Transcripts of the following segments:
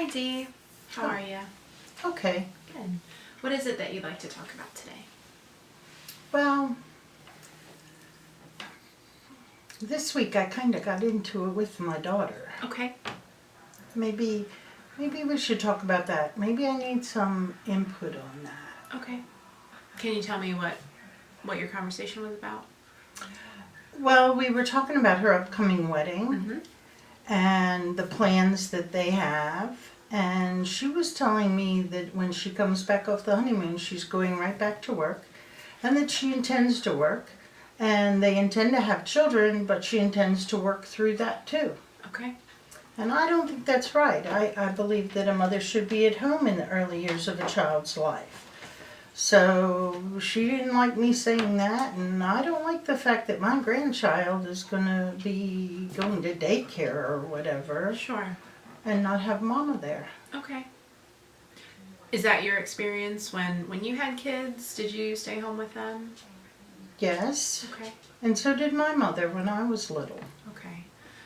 Hi Dee, how are you? Okay. Good. What is it that you'd like to talk about today? Well, this week I kind of got into it with my daughter. Okay. Maybe we should talk about that. Maybe I need some input on that. Okay. Can you tell me what your conversation was about? Well, we were talking about her upcoming wedding Mm-hmm. and the plans that they have. And she was telling me that when she comes back off the honeymoon, she's going right back to work and that she intends to work. And they intend to have children, but she intends to work through that too. Okay. And I don't think that's right. I believe that a mother should be at home in the early years of a child's life. So she didn't like me saying that, and I don't like the fact that my grandchild is going to be going to daycare or whatever Sure. and not have mama there. Okay. Is that your experience when you had kids? Did you stay home with them? Yes, Okay. and so did my mother when I was little. Okay.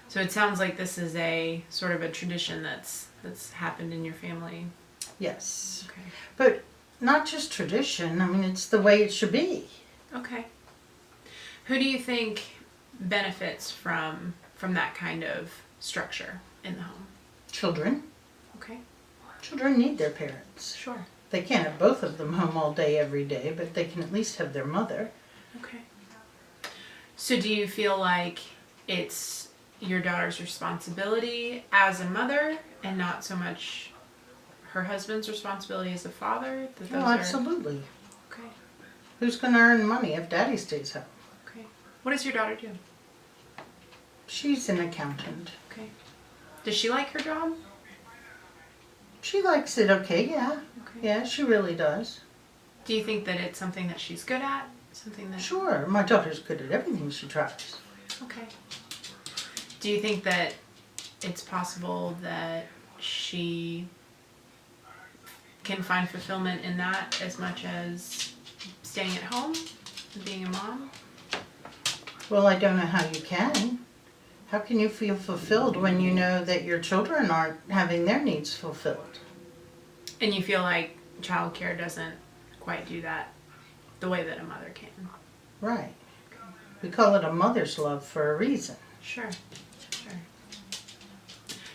So it sounds like this is a sort of a tradition that's happened in your family. Yes, Okay. but not just tradition. I mean, it's the way it should be. Okay. Who do you think benefits from that kind of structure in the home? Children. Okay. Children need their parents. Sure. They can't have both of them home all day every day, but they can at least have their mother. Okay. So do you feel like it's your daughter's responsibility as a mother and not so much her husband's responsibility as a father? That Oh, absolutely. Okay. Who's going to earn money if daddy stays home? Okay. What does your daughter do? She's an accountant. Okay. Does she like her job? She likes it okay, yeah. Okay. Yeah, she really does. Do you think that it's something that she's good at? Something that... Sure, my daughter's good at everything she tries. Okay. Do you think that it's possible that she can find fulfillment in that as much as staying at home and being a mom? Well, I don't know how you can. How can you feel fulfilled when you know that your children aren't having their needs fulfilled? And you feel like childcare doesn't quite do that the way that a mother can? Right. We call it a mother's love for a reason. Sure.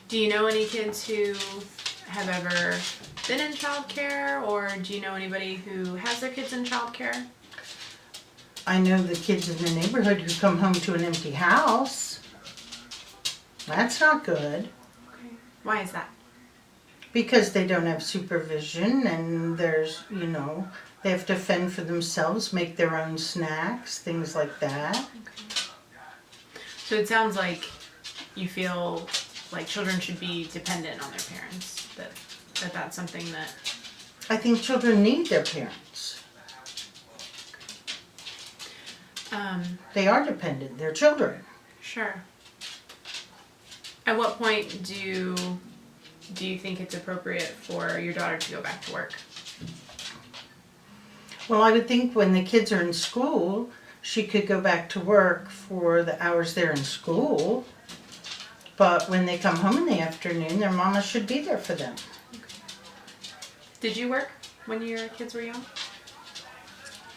Do you know any kids who have ever been in childcare, or do you know anybody who has their kids in childcare? I know the kids in the neighborhood who come home to an empty house. That's not good. Okay. Why is that? Because they don't have supervision and there's, they have to fend for themselves, make their own snacks, things like that. Okay. So it sounds like you feel like children should be dependent on their parents, that's something that... I think children need their parents. They are dependent. They're children. Sure. At what point do you think it's appropriate for your daughter to go back to work? Well, I would think when the kids are in school, she could go back to work for the hours they're in school. But when they come home in the afternoon, their mama should be there for them. Okay. Did you work when your kids were young?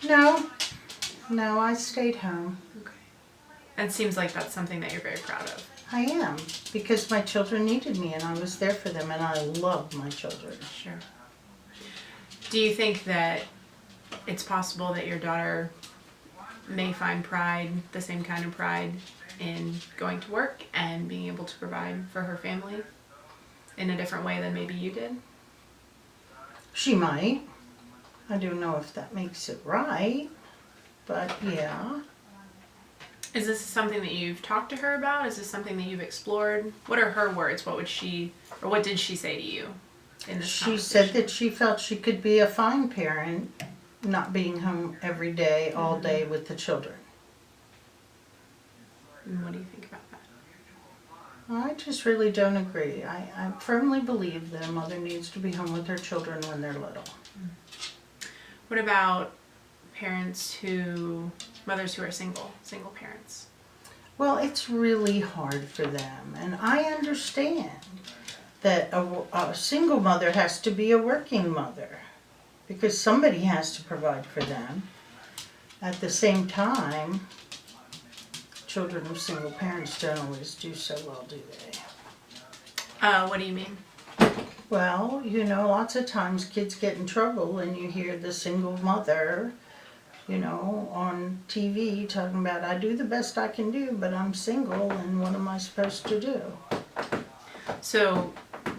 No, I stayed home. Okay. And it seems like that's something that you're very proud of. I am, because my children needed me and I was there for them and I love my children. Sure. Do you think that it's possible that your daughter may find pride, the same kind of pride, in going to work and being able to provide for her family in a different way than maybe you did? She might. I don't know if that makes it right, but yeah. Is this something that you've talked to her about? Is this something that you've explored? What are her words? What did she say to you in this She conversation? said that she felt she could be a fine parent, not being home every day, all day with the children. And what do you think about that? I just really don't agree. I firmly believe that a mother needs to be home with her children when they're little. What about mothers who are single parents? Well, it's really hard for them, and I understand. that a single mother has to be a working mother because somebody has to provide for them. At the same time, children of single parents don't always do so well, do they? What do you mean? Well, lots of times kids get in trouble and you hear the single mother, on TV talking about, I do the best I can do, but I'm single and what am I supposed to do? So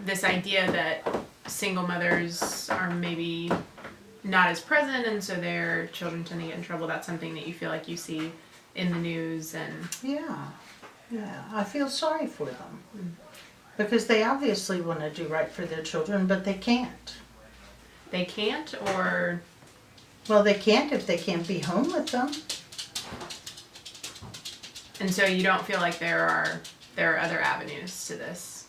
this idea that single mothers are maybe not as present and so their children tend to get in trouble, that's something that you feel like you see in the news and... Yeah, I feel sorry for them. Because they obviously want to do right for their children, but they can't. They can't, or... Well, they can't if they can't be home with them. And so you don't feel like there are other avenues to this?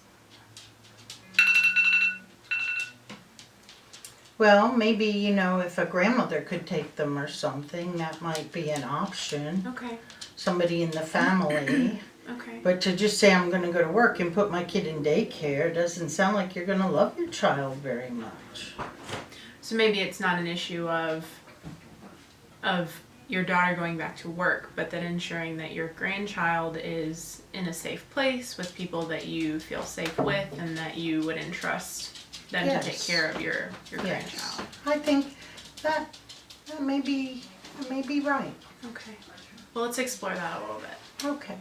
Well, maybe, if a grandmother could take them or something, that might be an option. Okay. Somebody in the family. Okay. But to just say I'm going to go to work and put my kid in daycare doesn't sound like you're going to love your child very much. So maybe it's not an issue of your daughter going back to work, but that ensuring that your grandchild is in a safe place with people that you feel safe with and that you would entrust them to take care of your grandchild. I think that may be right. Okay. Well, let's explore that a little bit. Okay.